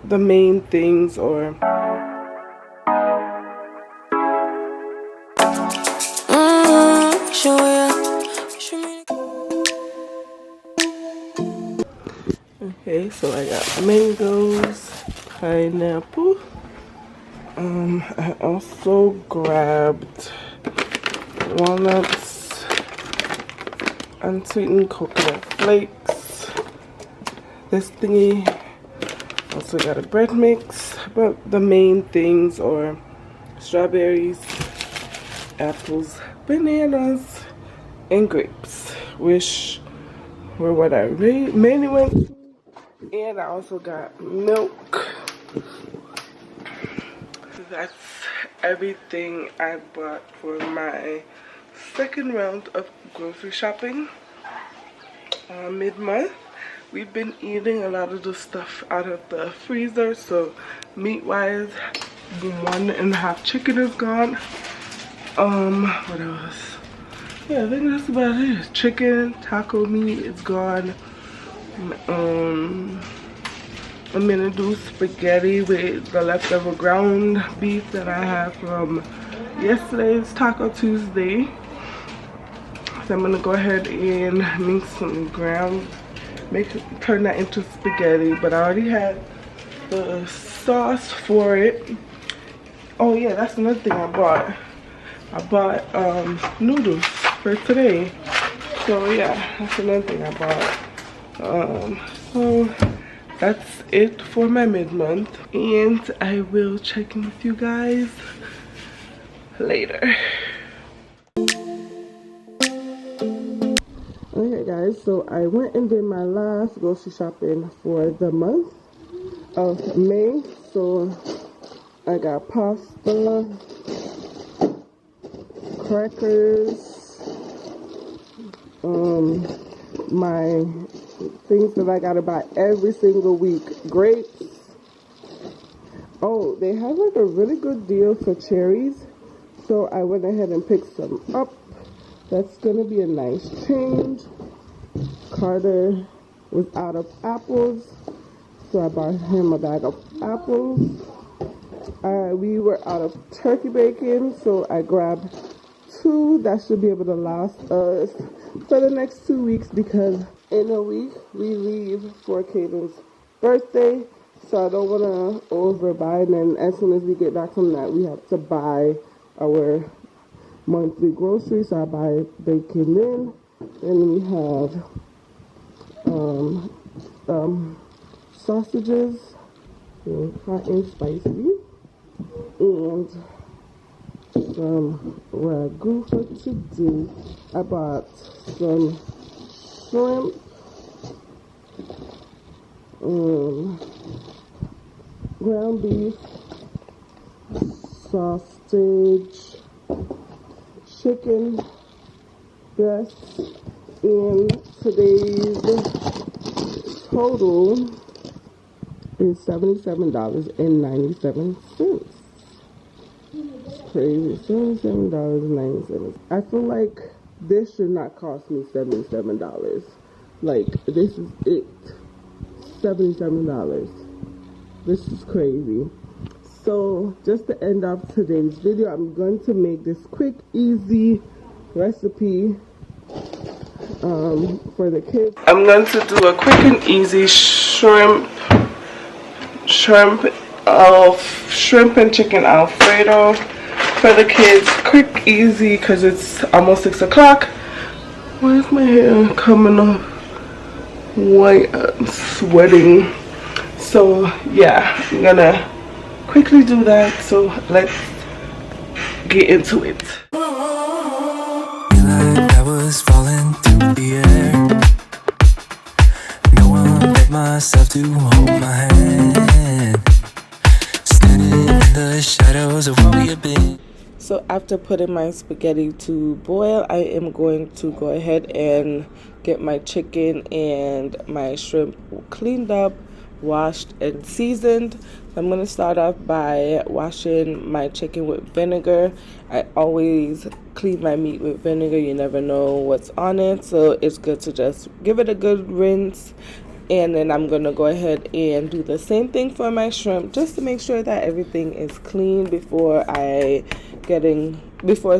the main things or okay, so I got mangoes, pineapple. I also grabbed walnuts, unsweetened coconut flakes. This thingy. Also got a bread mix, but the main things are strawberries, apples, bananas, and grapes, which were what I mainly went to. And I also got milk. That's everything I bought for my second round of grocery shopping mid-month. We've been eating a lot of the stuff out of the freezer, so meat-wise, 1.5 chicken is gone. What else? Yeah, I think that's about it. Chicken, taco meat is gone. I'm gonna do spaghetti with the leftover ground beef that I have from yesterday's Taco Tuesday. So I'm gonna go ahead and make some turn that into spaghetti, but I already had the sauce for it. Oh yeah, that's another thing I bought. I bought noodles for today. So yeah, that's another thing I bought. So that's it for my mid-month, and I will check in with you guys later. Okay guys, so I went and did my last grocery shopping for the month of May. So I got pasta, crackers, my things that I gotta buy every single week, grapes. Oh, they have like a really good deal for cherries, so I went ahead and picked some up. That's gonna be a nice change. Carter was out of apples, so I bought him a bag of apples. We were out of turkey bacon, so I grabbed 2. That should be able to last us for the next 2 weeks, because in a week we leave for Caden's birthday, so I don't want to overbuy. And then as soon as we get back from that, we have to buy our monthly groceries. So I buy bacon then, and we have sausages, hot and spicy, and some ragu for today. I bought some shrimp, ground beef, sausage, chicken breast, and today's total is $77.97. Crazy. $77.97. I feel like this should not cost me $77. Like, this is it. $77. This is crazy. So just to end off today's video, I'm going to make this quick, easy recipe for the kids. I'm going to do a quick and easy shrimp and chicken Alfredo for the kids. Quick, easy, because it's almost 6 o'clock. Where's my hair coming off? White, I'm sweating. So yeah, I'm gonna quickly do that. So let's get into it. I was falling through the air. No one let myself to hold my hand. Standing in the shadows of what we have been. So after putting my spaghetti to boil, I am going to go ahead and get my chicken and my shrimp cleaned up, washed and seasoned. I'm going to start off by washing my chicken with vinegar. I always clean my meat with vinegar. You never know what's on it, so it's good to just give it a good rinse And then I'm gonna go ahead and do the same thing for my shrimp, just to make sure that everything is clean before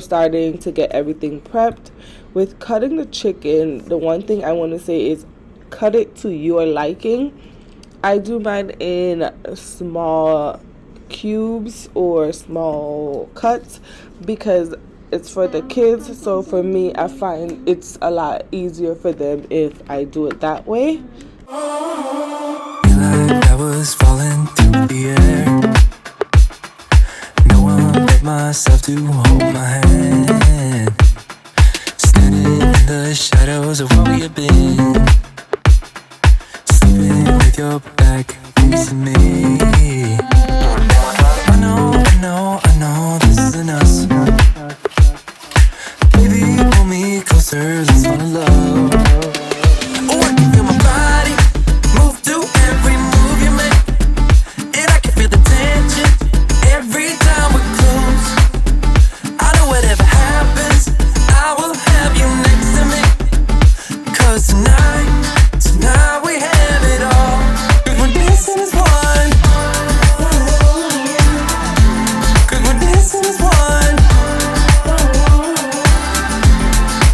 starting to get everything prepped. With cutting the chicken, the one thing I want to say is cut it to your liking. I do mine in small cubes or small cuts because it's for the kids. So for me, I find it's a lot easier for them if I do it that way. Feel like I was falling through the air. No one but myself to hold my hand. Standing in the shadows of where we have been. Sleeping with your back facing me. I know this isn't us. Baby, pull me closer, let's fall in love. Oh, I can feel my body move to every move you make. And I can feel the tension every time we're close. I know whatever happens, I will have you next to me. 'Cause tonight we have it all. 'Cause we're dancing as one. 'Cause we're dancing as one.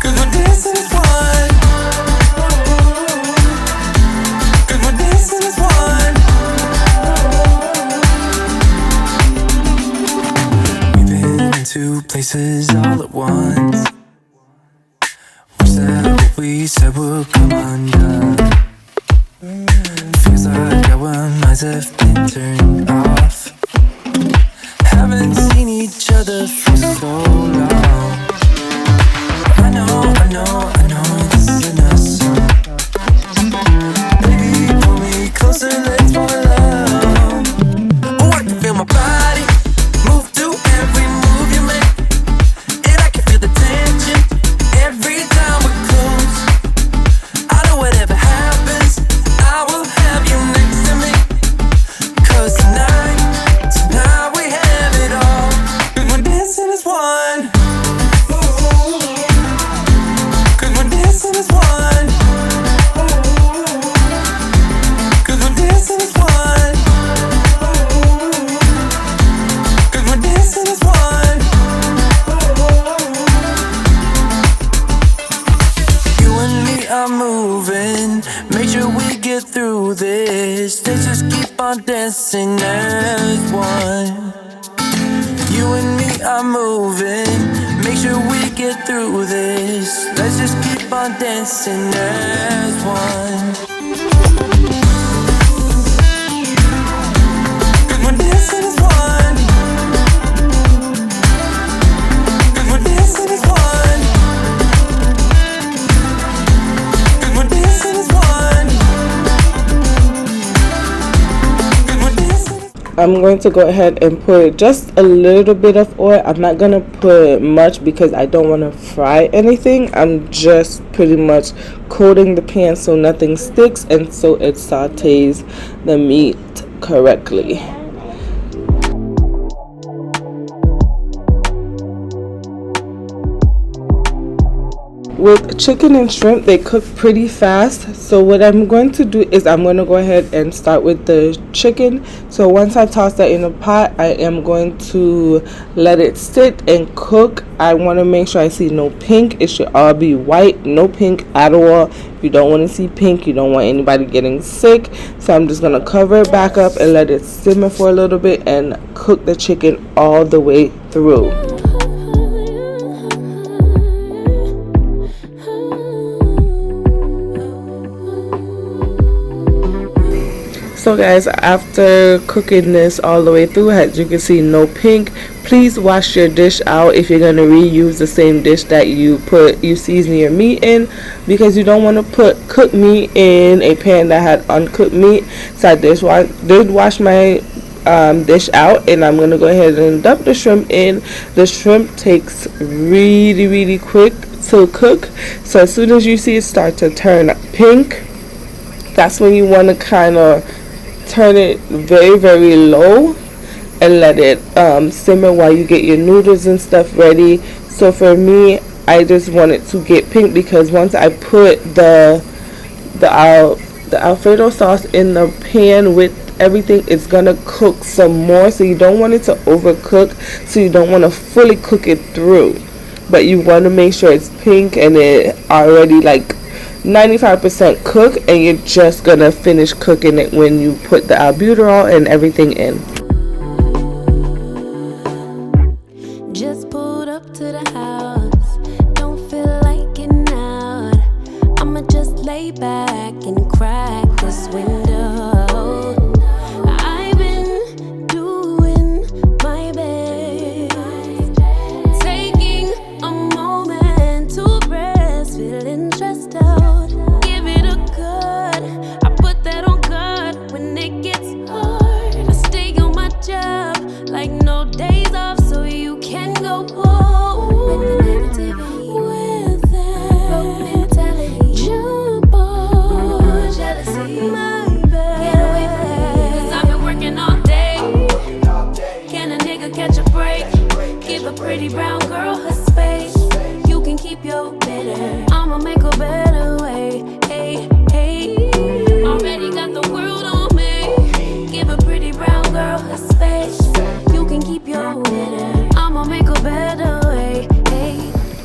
'Cause we're dancing as one. 'Cause we're dancing as one. We've been into places all at once. Wish that what we said would come undone. Feels like our minds have been turned off. Haven't seen each other for so long. I know this isn't us. Baby, pull me closer, let's fall in love. Oh, I can feel my body move to every move you make. And I can feel the tension every time we're close. I know whatever happens, I will have you next to me. 'Cause tonight we have it all. 'Cause we're dancing as one. 'Cause we're dancing as one. 'Cause we're dancing as one. 'Cause we're dancing as one. You and me are moving, make sure we get through this. Let's just keep on dancing as one. You and me are moving, make sure we get through this. Let's just keep on dancing as one. 'Cause we're dancing as one. 'Cause we're dancing as one. 'Cause we're dancing as one. 'Cause we're dancing. I'm going to go ahead and put just a little bit of oil. I'm not going to put much because I don't want to fry anything. I'm just pretty much coating the pan so nothing sticks and so it sautés the meat correctly. With chicken and shrimp, they cook pretty fast. So what I'm going to do is I'm going to go ahead and start with the chicken. So once I toss that in a pot, I am going to let it sit and cook. I want to make sure I see no pink. It should all be white, no pink at all. You don't want to see pink. You don't want anybody getting sick. So I'm just going to cover it back up and let it simmer for a little bit and cook the chicken all the way through. So guys, after cooking this all the way through, as you can see, no pink. Please wash your dish out if you're going to reuse the same dish that you season your meat in, because you don't want to put cooked meat in a pan that had uncooked meat. So I did wash my dish out, and I'm going to go ahead and dump the shrimp in. The shrimp takes really quick to cook. So as soon as you see it start to turn pink, that's when you want to kind of turn it very low and let it simmer while you get your noodles and stuff ready. So for me, I just want it to get pink, because once I put the the Alfredo sauce in the pan with everything, it's gonna cook some more, so you don't want it to overcook, so you don't want to fully cook it through, but you want to make sure it's pink and it already like 95% cooked, and you're just gonna finish cooking it when you put the albuterol and everything in. Just pulled up to the house, don't feel like getting out. I'ma just lay back and crack this window. I've been doing my best, taking a moment to rest, feeling stressed out. Give it a good, I put that on God when it gets hard. I stay on my job like no days off, so you can go home with the negativity, with that broke mentality. Jump on jealousy, my bad. Get away from me, 'cause I've been working all day. Can a nigga catch a break? Give a pretty brown girl her space. You can keep your bitter, I'ma make a better way. Hey, hey, already got the world on me. Give a pretty brown girl her space. You can keep your bitter, I'ma make a better way. Hey.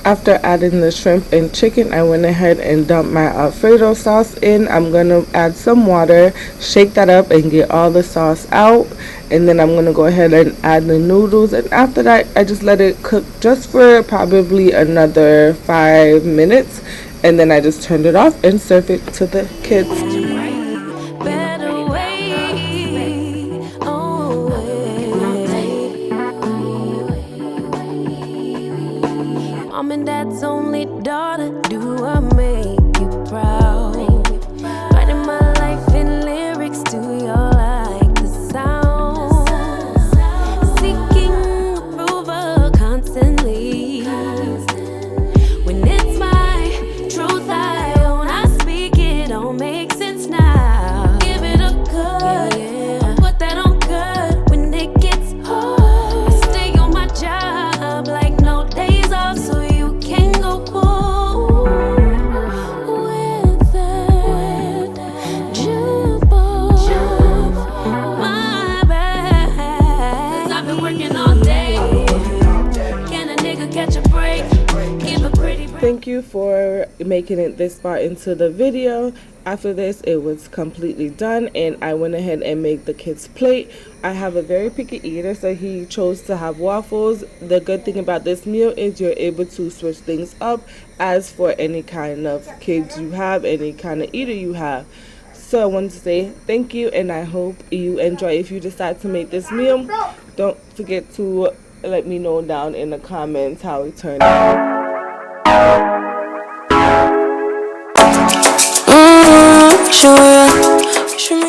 After adding the shrimp and chicken, I went ahead and dumped my Alfredo sauce in. I'm gonna add some water, shake that up and get all the sauce out, and then I'm gonna go ahead and add the noodles, and after that I just let it cook just for probably another 5 minutes, and then I just turned it off and served it to the kids. Better way. Oh, Mom and Dad's only daughter, do I make you proud? Writing my life in lyrics, do you like the sound? Seeking approval constantly. When it's my truth I own, I speak it, don't make sense now. Give it a good, put that on good when it gets hard. I stay on my job like no days off, so you can go home with that. Jump on, my bad, 'cause I've been working all day. Can a nigga catch a break? Give a pretty break. Thank you for making it this far into the video. After this, it was completely done, and I went ahead and made the kids' plate. I have a very picky eater, so he chose to have waffles. The good thing about this meal is you're able to switch things up as for any kind of kids you have, any kind of eater you have. So I wanted to say thank you, and I hope you enjoy. If you decide to make this meal, don't forget to let me know down in the comments how it turned out. Sure, yeah.